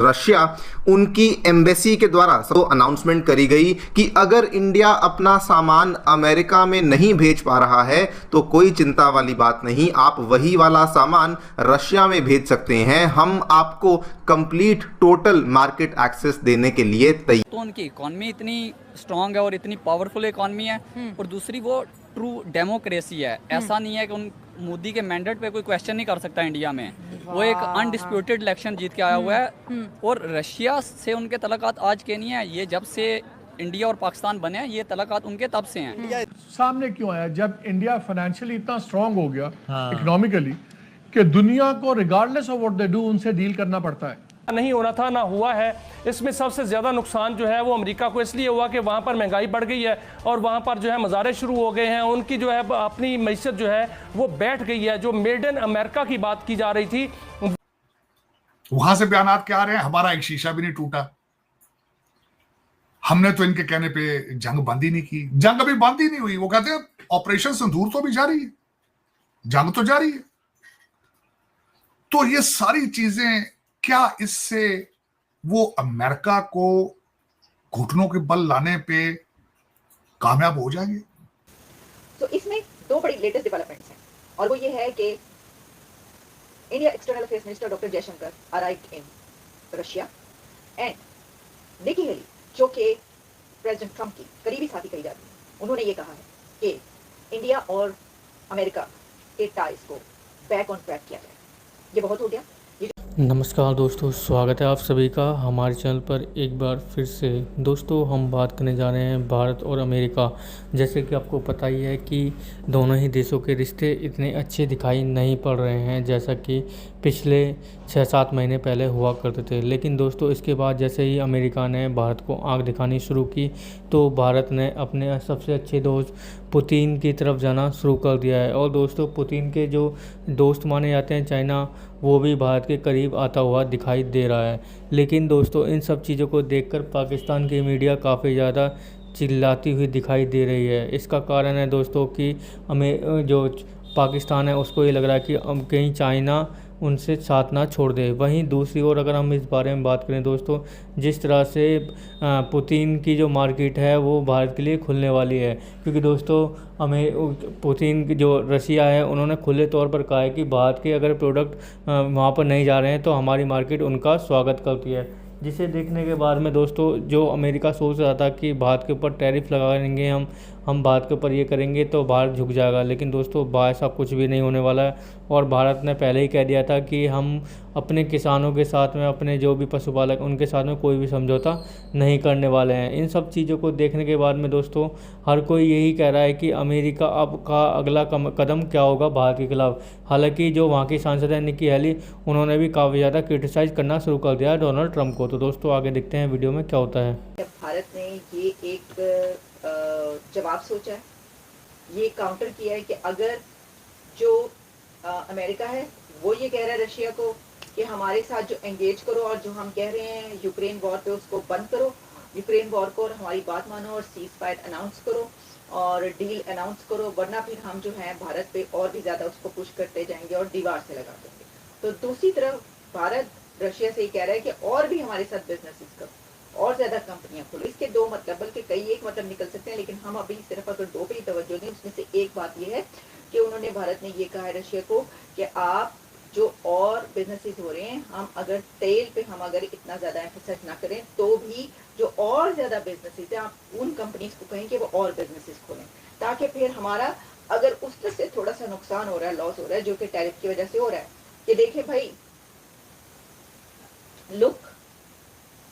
Russia उनकी embassy के द्वारा तो अनाउंसमेंट करी गई कि अगर इंडिया अपना सामान अमेरिका में नहीं भेज पा रहा है तो कोई चिंता वाली बात नहीं, आप वही वाला सामान रशिया में भेज सकते हैं। हम आपको कंप्लीट टोटल मार्केट एक्सेस देने के लिए तैयार। तो उनकी इकॉनमी इतनी स्ट्रांग है और इतनी पावरफुल इकॉनमी है, और दूसरी वो ट्रू डेमोक्रेसी है। ऐसा नहीं है कि उन मोदी के मैंडेट पे कोई क्वेश्चन नहीं कर सकता इंडिया में। वो एक अनडिस्प्यूटेड इलेक्शन जीत के आया हुआ है, और रशिया से उनके तल्लुकात आज के नहीं है, ये जब से इंडिया और पाकिस्तान बने हैं ये तल्लुकात उनके तब से हैं। सामने क्यों आया? जब इंडिया फाइनेंशियली इतना स्ट्रांग हो गया इकोनॉमिकली कि दुनिया को regardless of what they do उनसे डील करना पड़ता है। नहीं होना था ना हुआ है। इसमें सबसे ज़्यादा नुकसान जो है वो अमेरिका को इसलिए हुआ कि वहाँ पर महंगाई बढ़ गई है और वहाँ पर जो है मज़ारे शुरू हो गए हैं। उनकी जो है अपनी मैशत जो है वो बैठ गई है। जो मेड इन अमेरिका की बात की जा रही थी, वहां से बयानात क्या आ रहे हैं, हमारा एक शीशा भी नहीं टूटा, हमने तो इनके कहने पे जंग बंद ही नहीं की। जंग अभी बंद ही नहीं हुई। वो कहते हैं ऑपरेशन सिंदूर तो भी जारी है, जंग तो जारी है। तो ये सारी चीजें क्या इससे वो अमेरिका को घुटनों के बल लाने पे कामयाब हो जाएंगे? तो इसमें दो बड़ी लेटेस्ट डेवलपमेंट्स हैं, और वो ये है कि India external affairs minister doctor Jaishankar arrived in Russia and Nikki Haley, जो कि प्रेसिडेंट ट्रंप की करीबी साथी कही जाती है, उन्होंने ये कहा है कि इंडिया और अमेरिका के टाइज को बैक ऑन ट्रैक किया जाए। ये बहुत हो गया। नमस्कार दोस्तों, स्वागत है आप सभी का हमारे चैनल पर एक बार फिर से। दोस्तों हम बात करने जा रहे हैं भारत और अमेरिका। जैसे कि आपको पता ही है कि दोनों ही देशों के रिश्ते इतने अच्छे दिखाई नहीं पड़ रहे हैं जैसा कि पिछले 6-7 महीने पहले हुआ करते थे। लेकिन दोस्तों इसके बाद जैसे ही अमेरिका ने भारत को आंख दिखानी शुरू की तो भारत ने अपने सबसे अच्छे दोस्त पुतिन की तरफ जाना शुरू कर दिया है। और दोस्तों पुतिन के जो दोस्त माने जाते हैं चाइना, वो भी भारत के करीब आता हुआ दिखाई दे रहा है। लेकिन दोस्तों इन सब चीज़ों को देखकर पाकिस्तान की मीडिया काफ़ी ज़्यादा चिल्लाती हुई दिखाई दे रही है। इसका कारण है दोस्तों कि हमें जो पाकिस्तान है उसको ये लग रहा है कि अब कहीं चाइना उनसे साथ ना छोड़ दे। वहीं दूसरी ओर अगर हम इस बारे में बात करें दोस्तों, जिस तरह से पुतिन की जो मार्केट है वो भारत के लिए खुलने वाली है, क्योंकि दोस्तों हमें पुतिन की जो रशिया है उन्होंने खुले तौर पर कहा है कि भारत के अगर प्रोडक्ट वहाँ पर नहीं जा रहे हैं तो हमारी मार्केट उनका स्वागत करती है। जिसे देखने के बाद में दोस्तों जो अमेरिका सोच रहा था कि भारत के ऊपर टैरिफ लगाएंगे, हम भारत के ऊपर ये करेंगे तो भारत झुक जाएगा। लेकिन दोस्तों ऐसा कुछ भी नहीं होने वाला है। और भारत ने पहले ही कह दिया था कि हम अपने किसानों के साथ में, अपने जो भी पशुपालक उनके साथ में कोई भी समझौता नहीं करने वाले हैं। इन सब चीज़ों को देखने के बाद में दोस्तों हर कोई यही कह रहा है कि अमेरिका अब का अगला कदम क्या होगा भारत के खिलाफ। हालांकि जो वहाँ की सांसद है निकी हेली, उन्होंने भी काफ़ी ज़्यादा क्रिटिसाइज़ करना शुरू कर दिया है डोनाल्ड ट्रंप को। तो दोस्तों आगे देखते हैं वीडियो में क्या होता है। भारत ने ये एक जवाब सोचा है, ये काउंटर किया है कि अगर जो अमेरिका है वो ये कह रहा है रशिया को कि हमारे साथ जो एंगेज करो, और जो हम कह रहे हैं यूक्रेन वॉर पे उसको बंद करो, यूक्रेन वॉर को, और हमारी बात मानो और सीज फायर अनाउंस करो और डील अनाउंस करो, वरना फिर हम जो है भारत पे और भी ज्यादा उसको पुश करते जाएंगे और दीवार से लगा देंगे। तो दूसरी तरफ भारत रशिया से ये कह रहा है कि और भी हमारे साथ बिजनेसेस करो और ज्यादा कंपनियां खोलो। इसके दो मतलब, बल्कि कई एक मतलब निकल सकते हैं, लेकिन हम अभी सिर्फ अगर दो पे ही तवज्जो दें, उसमें से एक बात यह है कि उन्होंने, भारत ने ये कहा है रशिया को कि आप जो और बिजनेसेस हो रहे हैं, हम अगर तेल पे हम अगर इतना ज्यादा एम्फेसाइज ना करें तो भी जो और ज्यादा बिजनेसेस है आप उन कंपनीज को कहें कि वो और बिजनेसेस खोलें, ताकि फिर हमारा अगर उस तरह से थोड़ा सा नुकसान हो रहा है, लॉस हो रहा है जो कि टैरिफ की वजह से हो रहा है, कि देखें भाई, look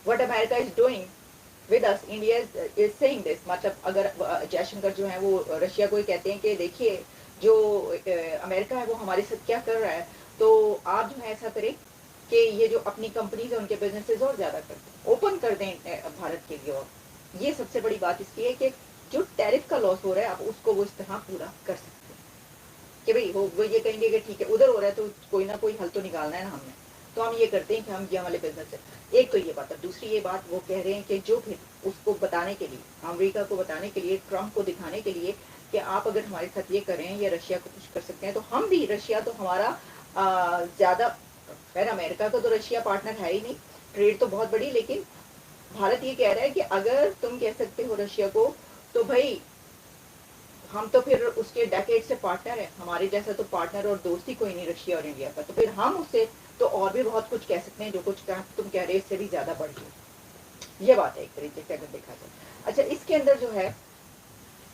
what America is doing with us, India is saying this। मतलब अगर जयशंकर जो है वो रशिया को ही कहते हैं कि देखिए जो अमेरिका है वो हमारे साथ क्या कर रहा है, तो आप जो है ऐसा करें कि ये जो अपनी कंपनीज है उनके बिजनेसेस और ज्यादा कर दें, ओपन कर दें भारत के लिए। और ये सबसे बड़ी बात इसकी है कि जो टैरिफ का लॉस हो रहा है आप उसको वो इस तरह पूरा कर सकते हैं कि भाई वो ये कहेंगे कि ठीक है उधर हो रहा है तो कोई ना कोई हल तो निकालना है ना हमने, तो हम ये करते हैं कि हम ये वाले बिजनेस है। एक तो ये बात है। दूसरी ये बात वो कह रहे हैं कि जो फिर उसको बताने के लिए, अमेरिका को बताने के लिए, ट्रंप को दिखाने के लिए कि आप अगर हमारे साथ ये करें या रशिया को कुछ कर सकते हैं तो हम भी, रशिया तो हमारा ज्यादा, खैर अमेरिका का तो रशिया पार्टनर है ही नहीं, ट्रेड तो बहुत बड़ी, लेकिन भारत ये कह रहा है कि अगर तुम कह सकते हो रशिया को, तो भाई हम तो फिर उसके डेकेड से पार्टनर है, हमारे जैसा तो पार्टनर और दोस्ती कोई नहीं रशिया और इंडिया का, तो फिर हम उससे तो और भी बहुत कुछ कह सकते हैं, जो कुछ तुम कह रहे हो इससे भी ज्यादा बढ़ गई। ये बात है एक तरीके से अगर देखा जाए। अच्छा, इसके अंदर जो है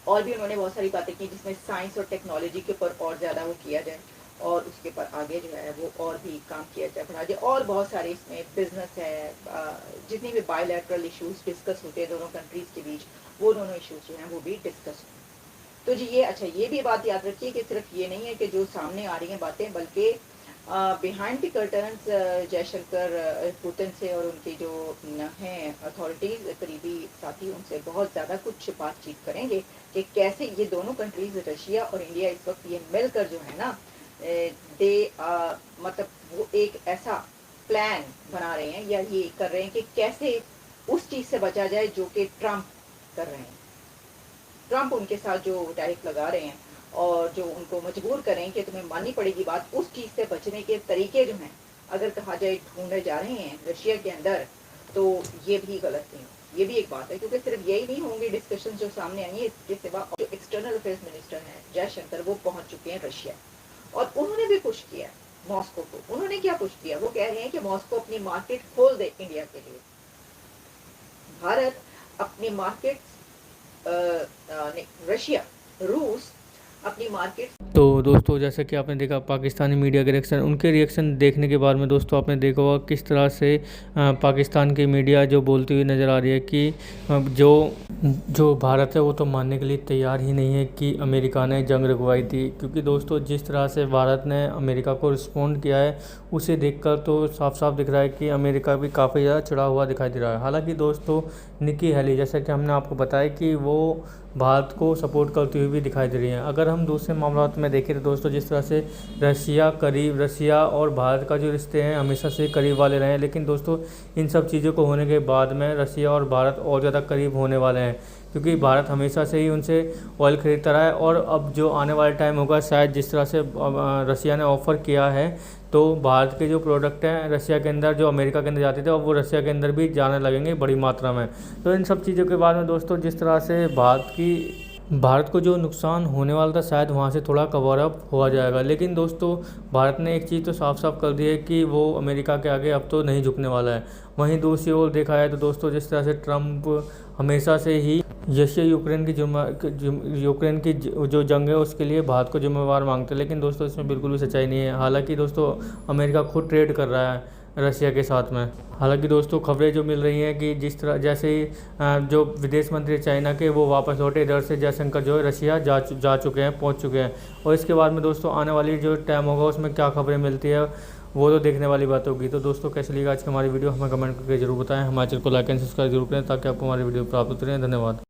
और भी उन्होंने बहुत सारी बातें की जिसमें साइंस और टेक्नोलॉजी के ऊपर और ज़्यादा वो किया जाए और उसके ऊपर आगे जो है वो और भी काम किया जाए, बढ़ा जाए। और बहुत सारे इसमें बिजनेस है, जितनी भी बायलैटरल इश्यूज डिस्कस होते हैं दोनों कंट्रीज के बीच, वो दोनों इश्यूज जो हैं वो भी डिस्कस हों। तो जी ये अच्छा, ये भी बात याद रखिए कि सिर्फ ये नहीं है कि जो सामने आ रही हैं बातें, बल्कि behind the curtains Jaishankar Putin से और उनके जो हैं अथॉरिटीज करीबी साथी, उनसे बहुत ज़्यादा कुछ बातचीत करेंगे कि कैसे ये दोनों कंट्रीज रशिया और इंडिया इस वक्त ये मिलकर जो है ना मतलब वो एक ऐसा प्लान बना रहे हैं या ये कर रहे हैं कि कैसे उस चीज़ से बचा जाए जो कि ट्रंप कर रहे हैं। ट्रंप उनके साथ जो टैरिफ लगा रहे हैं और जो उनको मजबूर करें कि तुम्हें माननी पड़ेगी बात, उस चीज़ से बचने के तरीके जो हैं अगर कहा जाए ढूंढे जा रहे हैं रशिया के अंदर, तो ये भी गलत नहीं हो। ये भी एक बात है, क्योंकि सिर्फ यही नहीं होंगे डिस्कशन जो सामने आई है, इसके सिवा जो एक्सटर्नल अफेयर्स मिनिस्टर हैं जयशंकर, वो पहुंच चुके हैं रशिया और उन्होंने भी पुश किया मॉस्को को। उन्होंने क्या पुश किया? वो कह रहे हैं कि मॉस्को अपनी मार्केट खोल दे इंडिया के लिए। भारत अपनी मार्केट, रशिया, रूस अपनी मार्केट। तो दोस्तों जैसा कि आपने देखा पाकिस्तानी मीडिया के रिएक्शन, उनके रिएक्शन देखने के बाद में दोस्तों आपने देखा होगा किस तरह से पाकिस्तान की मीडिया जो बोलती हुई नज़र आ रही है कि जो भारत है वो तो मानने के लिए तैयार ही नहीं है कि अमेरिका ने जंग रुकवाई थी। क्योंकि दोस्तों जिस तरह से भारत ने अमेरिका को रिस्पॉन्ड किया है उसे देखकर तो साफ साफ दिख रहा है कि अमेरिका भी काफ़ी ज़्यादा चिढ़ा हुआ दिखाई दे रहा है। हालांकि दोस्तों निकी हेली, जैसा कि हमने आपको बताया कि वो भारत को सपोर्ट करती हुई भी दिखाई दे रही हैं। अगर हम दूसरे मामलों में देखें तो दोस्तों जिस तरह से रशिया और भारत का जो रिश्ते हैं हमेशा से करीब वाले रहे हैं, लेकिन दोस्तों इन सब चीज़ों को होने के बाद में रशिया और भारत और ज़्यादा करीब होने वाले हैं, क्योंकि भारत हमेशा से ही उनसे ऑयल खरीदता रहा है। और अब जो आने वाला टाइम होगा शायद जिस तरह से रशिया ने ऑफ़र किया है, तो भारत के जो प्रोडक्ट हैं रशिया के अंदर जो अमेरिका के अंदर जाते थे, और वो रशिया के अंदर भी जाने लगेंगे बड़ी मात्रा में। तो इन सब चीज़ों के बाद में दोस्तों जिस तरह से भारत को जो नुकसान होने वाला था शायद वहाँ से थोड़ा कवर अप हो जाएगा। लेकिन दोस्तों भारत ने एक चीज़ तो साफ साफ कर दी है कि वो अमेरिका के आगे अब तो नहीं झुकने वाला है। वहीं दूसरी ओर देखा है तो दोस्तों जिस तरह से ट्रंप हमेशा से ही रशिया यूक्रेन की जो जंग है उसके लिए भारत को जिम्मेवार मांगते हैं, लेकिन दोस्तों इसमें बिल्कुल भी सच्चाई नहीं है। हालांकि दोस्तों अमेरिका खुद ट्रेड कर रहा है रशिया के साथ में। हालांकि दोस्तों खबरें जो मिल रही हैं कि जिस तरह जैसे ही जो विदेश मंत्री चाइना के वो वापस लौटे, इधर से जयशंकर जो है रशिया जा चुके हैं, पहुंच चुके हैं। और इसके बाद में दोस्तों आने वाली जो टाइम होगा उसमें क्या खबरें मिलती है वो तो देखने वाली बात होगी। तो दोस्तों कैसे लगा आज की हमारी वीडियो हमें कमेंट करके जरूर बताएं। हमारे चैनल को लाइक एंड सब्सक्राइब जरूर करें ताकि आपको हमारी वीडियो प्राप्त होती रहे। धन्यवाद।